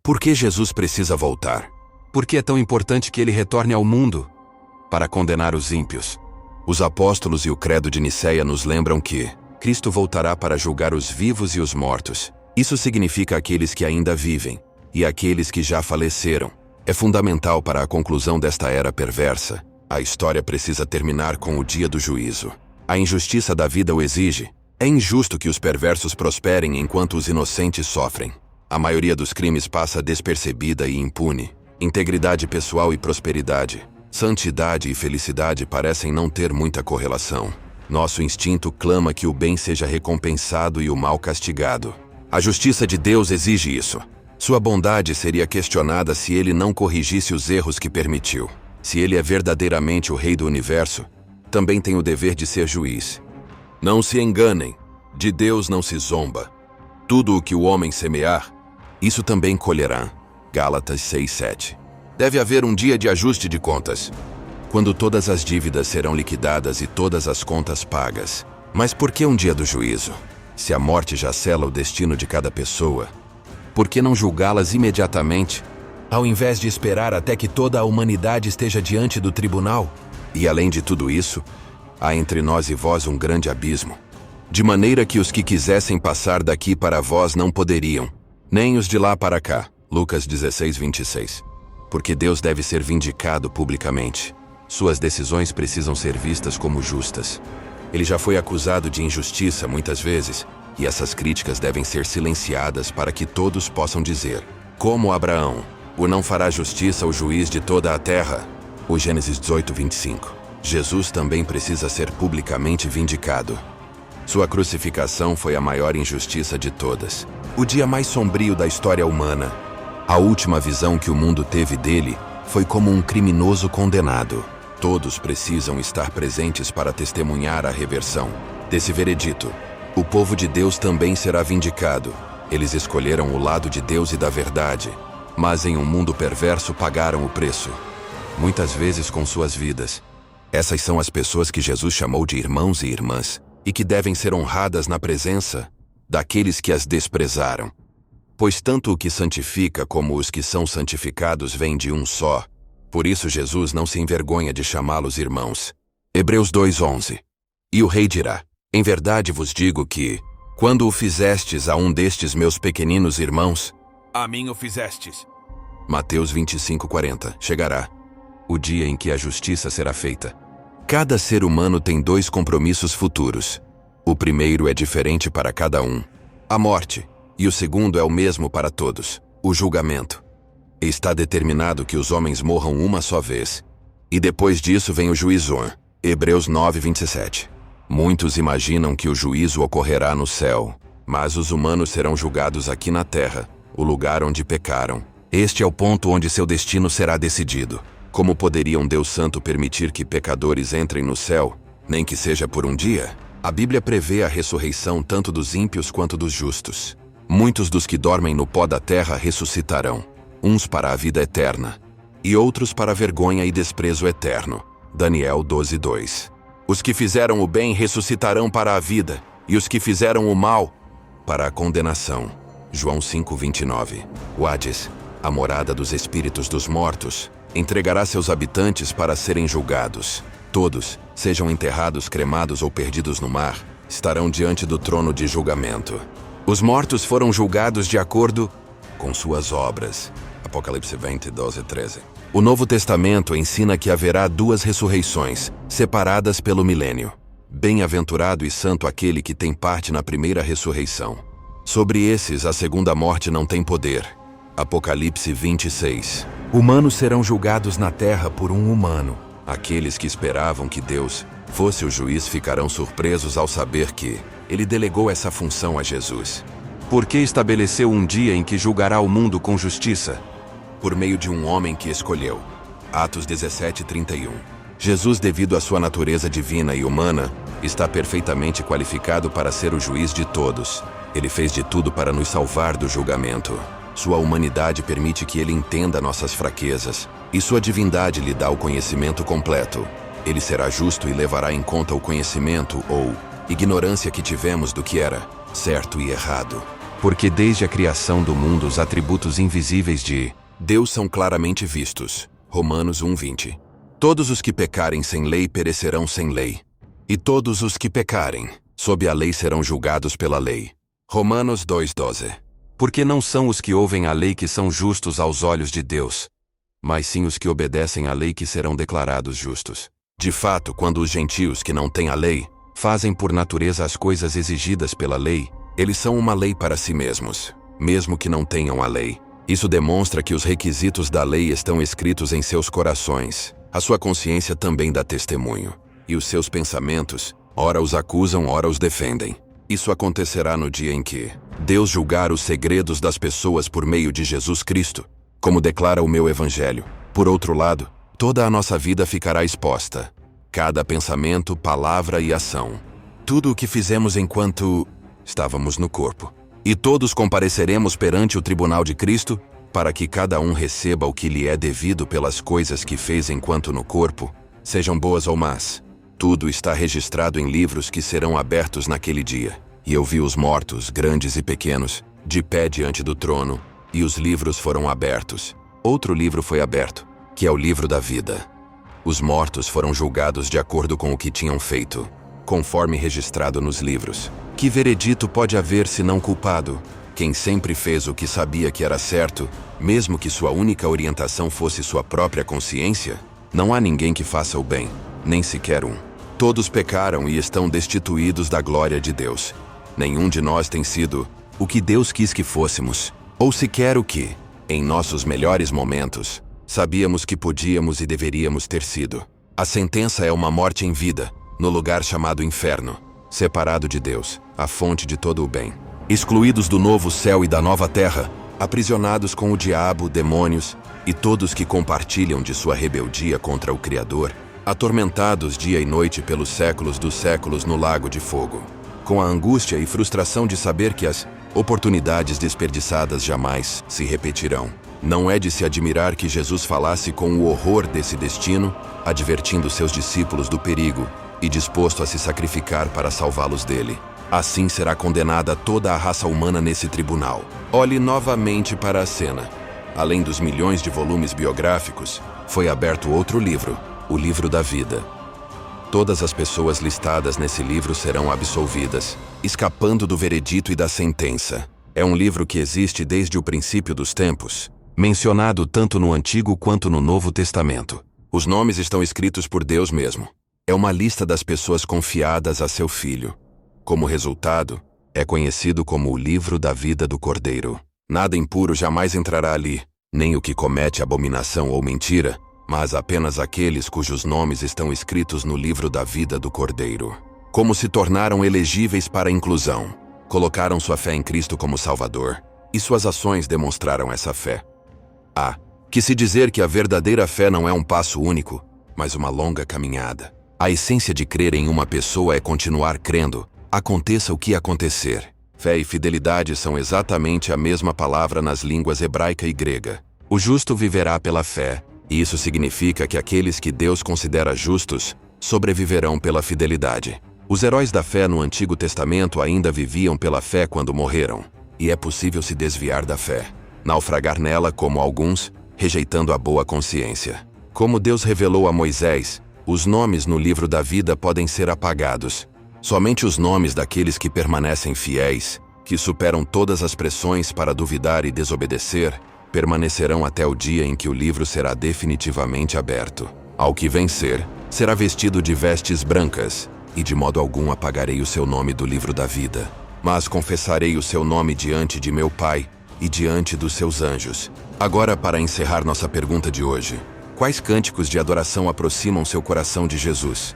Por que Jesus precisa voltar? Por que é tão importante que ele retorne ao mundo? Para condenar os ímpios. Os apóstolos e o credo de Nicéia nos lembram que Cristo voltará para julgar os vivos e os mortos. Isso significa aqueles que ainda vivem e aqueles que já faleceram. É fundamental para a conclusão desta era perversa. A história precisa terminar com o dia do juízo. A injustiça da vida o exige. É injusto que os perversos prosperem enquanto os inocentes sofrem. A maioria dos crimes passa despercebida e impune. Integridade pessoal e prosperidade, santidade e felicidade parecem não ter muita correlação. Nosso instinto clama que o bem seja recompensado e o mal castigado. A justiça de Deus exige isso. Sua bondade seria questionada se ele não corrigisse os erros que permitiu. Se ele é verdadeiramente o Rei do Universo, também tem o dever de ser juiz. Não se enganem, de Deus não se zomba. Tudo o que o homem semear, isso também colherá. Gálatas 6:7. Deve haver um dia de ajuste de contas, quando todas as dívidas serão liquidadas e todas as contas pagas. Mas por que um dia do juízo? Se a morte já sela o destino de cada pessoa, por que não julgá-las imediatamente, ao invés de esperar até que toda a humanidade esteja diante do tribunal? E além de tudo isso, há entre nós e vós um grande abismo, de maneira que os que quisessem passar daqui para vós não poderiam, nem os de lá para cá. Lucas 16:26. Porque Deus deve ser vindicado publicamente. Suas decisões precisam ser vistas como justas. Ele já foi acusado de injustiça muitas vezes, e essas críticas devem ser silenciadas para que todos possam dizer, como Abraão, o não fará justiça ao juiz de toda a terra. O Gênesis 18:25. Jesus também precisa ser publicamente vindicado. Sua crucificação foi a maior injustiça de todas. O dia mais sombrio da história humana. A última visão que o mundo teve dele foi como um criminoso condenado. Todos precisam estar presentes para testemunhar a reversão desse veredito. O povo de Deus também será vindicado. Eles escolheram o lado de Deus e da verdade, mas em um mundo perverso pagaram o preço, muitas vezes com suas vidas. Essas são as pessoas que Jesus chamou de irmãos e irmãs, e que devem ser honradas na presença daqueles que as desprezaram. Pois tanto o que santifica como os que são santificados vêm de um só. Por isso Jesus não se envergonha de chamá-los irmãos. Hebreus 2:11. E o rei dirá, em verdade vos digo que, quando o fizestes a um destes meus pequeninos irmãos, a mim o fizestes. Mateus 25:40. Chegará o dia em que a justiça será feita. Cada ser humano tem dois compromissos futuros. O primeiro é diferente para cada um, a morte. E o segundo é o mesmo para todos, o julgamento. Está determinado que os homens morram uma só vez. E depois disso vem o juízo. Hebreus 9:27. Muitos imaginam que o juízo ocorrerá no céu, mas os humanos serão julgados aqui na terra, o lugar onde pecaram. Este é o ponto onde seu destino será decidido. Como poderia um Deus Santo permitir que pecadores entrem no céu, nem que seja por um dia? A Bíblia prevê a ressurreição tanto dos ímpios quanto dos justos. Muitos dos que dormem no pó da terra ressuscitarão, uns para a vida eterna, e outros para a vergonha e desprezo eterno. Daniel 12:2. Os que fizeram o bem ressuscitarão para a vida, e os que fizeram o mal, para a condenação. João 5:29. O Hades, a morada dos espíritos dos mortos, entregará seus habitantes para serem julgados. Todos, sejam enterrados, cremados ou perdidos no mar, estarão diante do trono de julgamento. Os mortos foram julgados de acordo com suas obras. Apocalipse 20:12-13. O Novo Testamento ensina que haverá duas ressurreições, separadas pelo milênio. Bem-aventurado e santo aquele que tem parte na primeira ressurreição. Sobre esses, a segunda morte não tem poder. Apocalipse 26. Humanos serão julgados na terra por um humano. Aqueles que esperavam que Deus fosse o juiz ficarão surpresos ao saber que ele delegou essa função a Jesus. Porque estabeleceu um dia em que julgará o mundo com justiça, por meio de um homem que escolheu. Atos 17:31. Jesus, devido à sua natureza divina e humana, está perfeitamente qualificado para ser o juiz de todos. Ele fez de tudo para nos salvar do julgamento. Sua humanidade permite que ele entenda nossas fraquezas, e sua divindade lhe dá o conhecimento completo. Ele será justo e levará em conta o conhecimento ou ignorância que tivemos do que era certo e errado. Porque desde a criação do mundo os atributos invisíveis de Deus são claramente vistos. Romanos 1:20. Todos os que pecarem sem lei perecerão sem lei. E todos os que pecarem sob a lei serão julgados pela lei. Romanos 2:12. Porque não são os que ouvem a lei que são justos aos olhos de Deus, mas sim os que obedecem à lei que serão declarados justos. De fato, quando os gentios que não têm a lei fazem por natureza as coisas exigidas pela lei, eles são uma lei para si mesmos, mesmo que não tenham a lei. Isso demonstra que os requisitos da lei estão escritos em seus corações. A sua consciência também dá testemunho. E os seus pensamentos, ora os acusam, ora os defendem. Isso acontecerá no dia em que Deus julgar os segredos das pessoas por meio de Jesus Cristo, como declara o meu Evangelho. Por outro lado, toda a nossa vida ficará exposta. Cada pensamento, palavra e ação. Tudo o que fizemos enquanto estávamos no corpo. E todos compareceremos perante o tribunal de Cristo, para que cada um receba o que lhe é devido pelas coisas que fez enquanto no corpo, sejam boas ou más. Tudo está registrado em livros que serão abertos naquele dia. E eu vi os mortos, grandes e pequenos, de pé diante do trono, e os livros foram abertos. Outro livro foi aberto, que é o livro da vida. Os mortos foram julgados de acordo com o que tinham feito, conforme registrado nos livros. Que veredito pode haver se não culpado? Quem sempre fez o que sabia que era certo, mesmo que sua única orientação fosse sua própria consciência? Não há ninguém que faça o bem, nem sequer um. Todos pecaram e estão destituídos da glória de Deus. Nenhum de nós tem sido o que Deus quis que fôssemos, ou sequer o que, em nossos melhores momentos, sabíamos que podíamos e deveríamos ter sido. A sentença é uma morte em vida, no lugar chamado inferno, separado de Deus, a fonte de todo o bem. Excluídos do novo céu e da nova terra, aprisionados com o diabo, demônios e todos que compartilham de sua rebeldia contra o Criador, atormentados dia e noite pelos séculos dos séculos no lago de fogo, com a angústia e frustração de saber que as oportunidades desperdiçadas jamais se repetirão. Não é de se admirar que Jesus falasse com o horror desse destino, advertindo seus discípulos do perigo e disposto a se sacrificar para salvá-los dele. Assim será condenada toda a raça humana nesse tribunal. Olhe novamente para a cena. Além dos milhões de volumes biográficos, foi aberto outro livro, o livro da vida. Todas as pessoas listadas nesse livro serão absolvidas, escapando do veredito e da sentença. É um livro que existe desde o princípio dos tempos, mencionado tanto no Antigo quanto no Novo Testamento. Os nomes estão escritos por Deus mesmo. É uma lista das pessoas confiadas a seu Filho. Como resultado, é conhecido como o livro da vida do Cordeiro. Nada impuro jamais entrará ali, nem o que comete abominação ou mentira, mas apenas aqueles cujos nomes estão escritos no livro da vida do Cordeiro. Como se tornaram elegíveis para a inclusão? Colocaram sua fé em Cristo como Salvador, e suas ações demonstraram essa fé. Há que se dizer que a verdadeira fé não é um passo único, mas uma longa caminhada. A essência de crer em uma pessoa é continuar crendo, aconteça o que acontecer. Fé e fidelidade são exatamente a mesma palavra nas línguas hebraica e grega. O justo viverá pela fé, e isso significa que aqueles que Deus considera justos sobreviverão pela fidelidade. Os heróis da fé no Antigo Testamento ainda viviam pela fé quando morreram, e é possível se desviar da fé, naufragar nela como alguns, rejeitando a boa consciência. Como Deus revelou a Moisés, os nomes no livro da vida podem ser apagados. Somente os nomes daqueles que permanecem fiéis, que superam todas as pressões para duvidar e desobedecer, permanecerão até o dia em que o livro será definitivamente aberto. Ao que vencer, será vestido de vestes brancas, e de modo algum apagarei o seu nome do livro da vida. Mas confessarei o seu nome diante de meu Pai e diante dos seus anjos. Agora, para encerrar nossa pergunta de hoje, quais cânticos de adoração aproximam seu coração de Jesus?